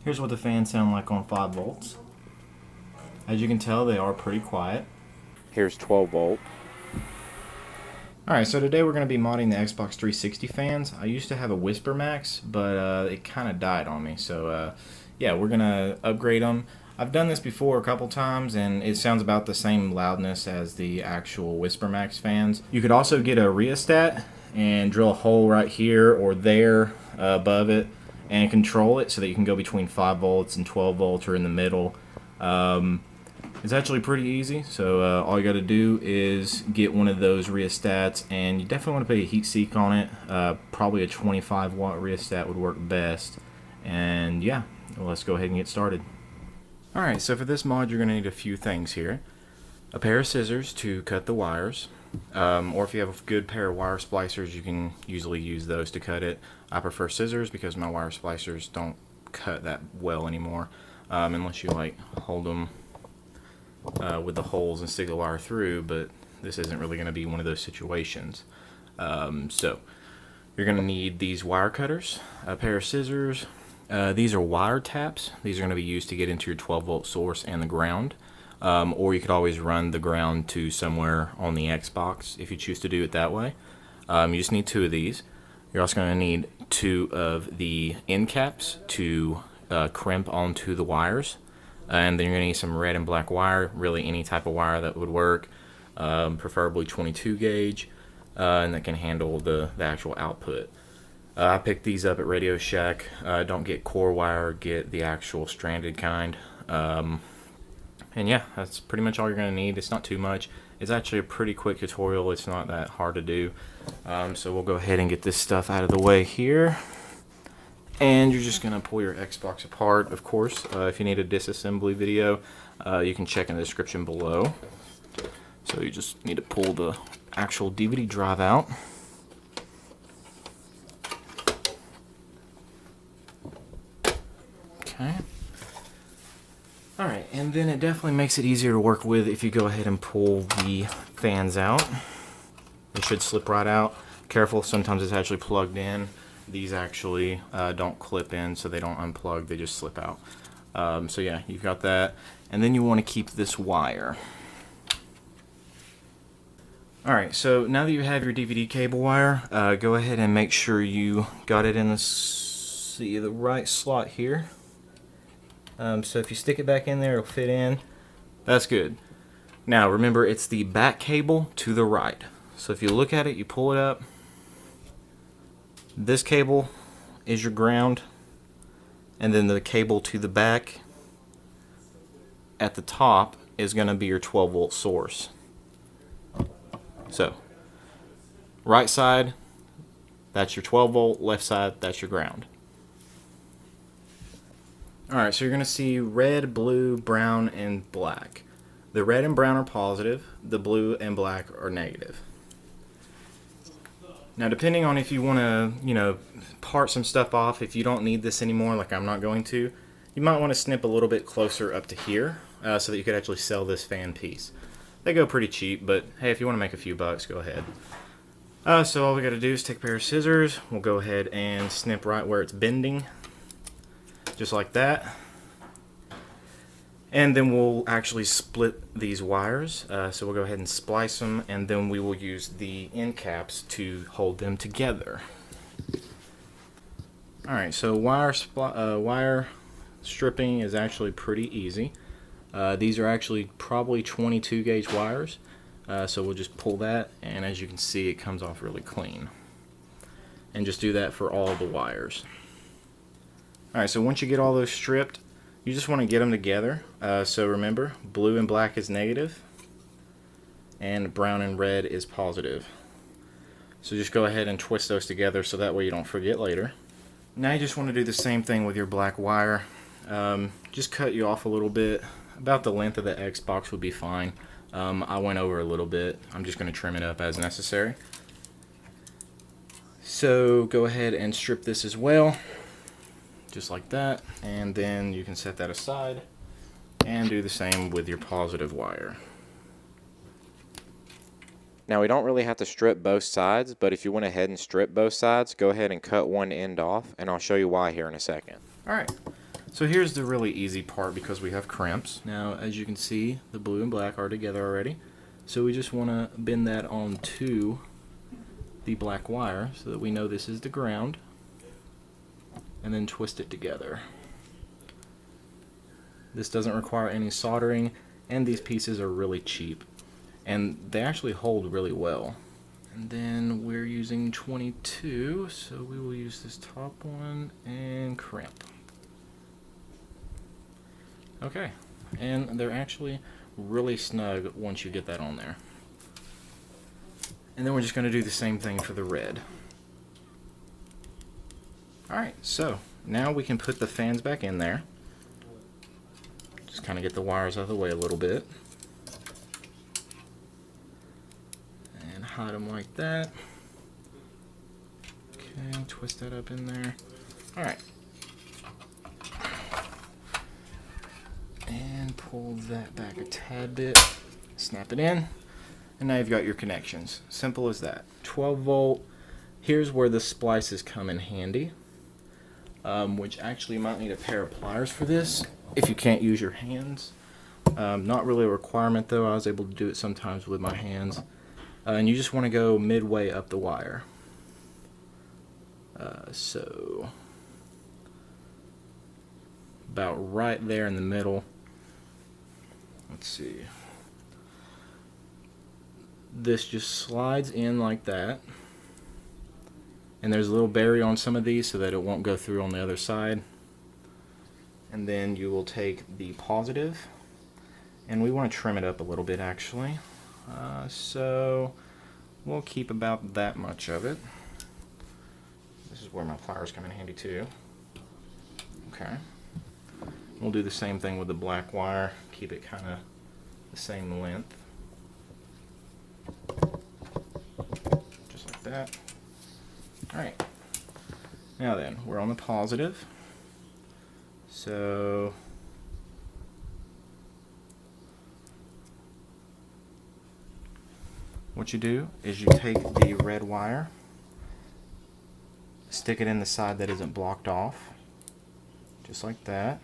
Here's what the fans sound like on 5 volts. As you can tell, they are pretty quiet. Here's 12 volt. Alright, so today we're going to be modding the Xbox 360 fans. I used to have a Whisper Max, but it kind of died on me. So yeah, we're going to upgrade them. I've done this before a couple times, and it sounds about the same loudness as the actual Whisper Max fans. You could also get a rheostat and drill a hole right here or there above it and control it so that you can go between 5 volts and 12 volts or in the middle. It's actually pretty easy, so all you got to do is get one of those rheostats, and you definitely want to put a heat sink on it. Probably a 25 watt rheostat would work best. And yeah, well, let's go ahead and get started. Alright, so for this mod you're going to need a few things here. A pair of scissors to cut the wires, or if you have a good pair of wire splicers you can usually use those to cut it. I prefer scissors because my wire splicers don't cut that well anymore, unless you like hold them with the holes and stick the wire through, but this isn't really going to be one of those situations. So you're going to need these wire cutters, a pair of scissors. These are wire taps. These are going to be used to get into your 12 volt source and the ground, or you could always run the ground to somewhere on the Xbox if you choose to do it that way. You just need 2 of these. You're also going to need 2 of the end caps to crimp onto the wires. And then you're going to need some red and black wire, really any type of wire that would work, preferably 22 gauge, and that can handle the actual output. I picked these up at Radio Shack. Don't get core wire, get the actual stranded kind. And yeah, that's pretty much all you're going to need. It's not too much. It's actually a pretty quick tutorial. It's not that hard to do. So we'll go ahead and get this stuff out of the way here. And you're just going to pull your Xbox apart, of course. If you need a disassembly video, you can check in the description below. So you just need to pull the actual DVD drive out. Okay. Alright, and then it definitely makes it easier to work with if you go ahead and pull the fans out. It should slip right out. Careful, sometimes it's actually plugged in. These actually don't clip in, so they don't unplug, they just slip out. So yeah, you've got that. And then you want to keep this wire. Alright, so now that you have your DVD cable wire, go ahead and make sure you got it in the right slot here. So if you stick it back in there, it'll fit in. That's good. Now remember, it's the back cable to the right. So if you look at it, you pull it up. This cable is your ground, and then the cable to the back at the top is going to be your 12 volt source. So right side, that's your 12 volt, left side, that's your ground. Alright, so you're going to see red, blue, brown, and black. The red and brown are positive, the blue and black are negative. Now depending on if you want to, part some stuff off, if you don't need this anymore, like I'm not going to, you might want to snip a little bit closer up to here, so that you could actually sell this fan piece. They go pretty cheap, but hey, if you want to make a few bucks, go ahead. So all we got to do is take a pair of scissors. We'll go ahead and snip right where it's bending, just like that. And then we'll actually split these wires. So we'll go ahead and splice them, and then we will use the end caps to hold them together. Alright, so wire stripping is actually pretty easy. These are actually probably 22 gauge wires. So we'll just pull that, and as you can see, it comes off really clean. And just do that for all the wires. Alright, so once you get all those stripped, you just want to get them together. So remember, blue and black is negative, and brown and red is positive. So just go ahead and twist those together so that way you don't forget later. Now you just want to do the same thing with your black wire. Just cut you off a little bit. About the length of the Xbox would be fine. I went over a little bit. I'm just going to trim it up as necessary. So go ahead and strip this as well. Just like that, and then you can set that aside and do the same with your positive wire. Now we don't really have to strip both sides, but if you went ahead and strip both sides, go ahead and cut one end off, and I'll show you why here in a second. Alright, So here's the really easy part because we have crimps. Now, as you can see, the blue and black are together already. So we just want to bend that onto the black wire so that we know this is the ground, and then twist it together. This doesn't require any soldering, and these pieces are really cheap, and they actually hold really well. And then we're using 22, so we will use this top one and crimp. Okay, and they're actually really snug once you get that on there. And then we're just going to do the same thing for the red. Alright, so now we can put the fans back in there. Just kind of get the wires out of the way a little bit. And hide them like that. Okay, twist that up in there. Alright. And pull that back a tad bit. Snap it in. And now you've got your connections. Simple as that. 12 volt. Here's where the splices come in handy. Which actually you might need a pair of pliers for this if you can't use your hands. Not really a requirement though. I was able to do it sometimes with my hands. And you just want to go midway up the wire. So about right there in the middle. Let's see. This just slides in like that. And there's a little barrier on some of these so that it won't go through on the other side. And then you will take the positive, and we want to trim it up a little bit actually. So we'll keep about that much of it. This is where my pliers come in handy too. Okay. We'll do the same thing with the black wire. Keep it kind of the same length. Just like that. Alright. Now then, we're on the positive. So what you do is you take the red wire, stick it in the side that isn't blocked off, just like that.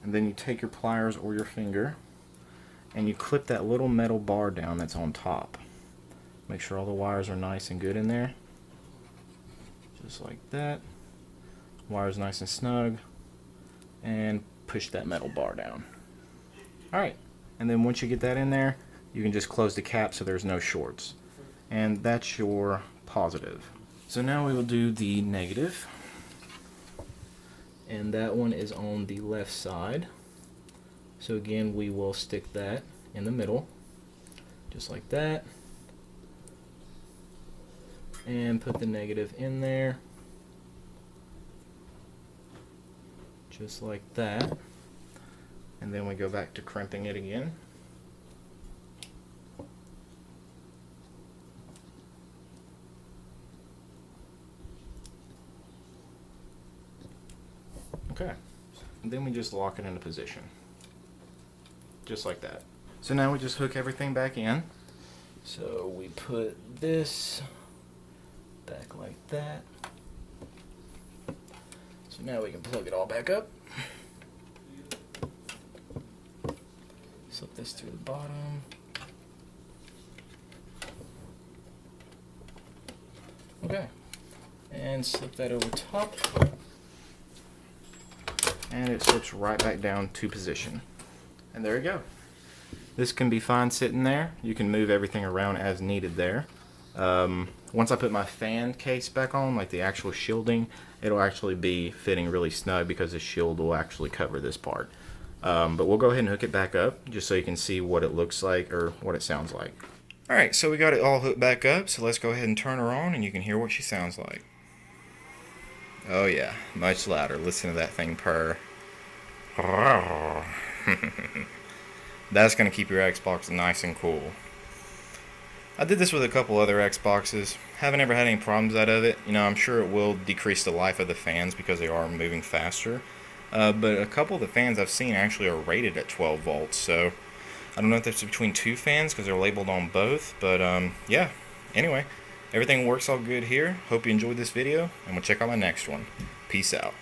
And then you take your pliers or your finger and you clip that little metal bar down that's on top. Make sure all the wires are nice and good in there. Just like that. Wires nice and snug. And push that metal bar down. Alright, and then once you get that in there, you can just close the cap so there's no shorts. And that's your positive. So now we will do the negative. And that one is on the left side. So again, we will stick that in the middle, just like that. And put the negative in there, just like that. And then we go back to crimping it again. Okay, and then we just lock it into position, just like that. So now we just hook everything back in. So we put this back like that. So now we can plug it all back up. Slip this through the bottom. Okay, and slip that over top. And it slips right back down to position. And there you go. This can be fine sitting there. You can move everything around as needed there. Once I put my fan case back on, like the actual shielding, it'll actually be fitting really snug because the shield will actually cover this part. But we'll go ahead and hook it back up just so you can see what it looks like or what it sounds like. Alright, so we got it all hooked back up, so let's go ahead and turn her on and you can hear what she sounds like. Oh yeah, much louder. Listen to that thing purr. That's going to keep your Xbox nice and cool. I did this with a couple other Xboxes. Haven't ever had any problems out of it. You know, I'm sure it will decrease the life of the fans because they are moving faster. But a couple of the fans I've seen actually are rated at 12 volts. So I don't know if that's between two fans because they're labeled on both. But yeah, anyway, everything works all good here. Hope you enjoyed this video, and we'll check out my next one. Peace out.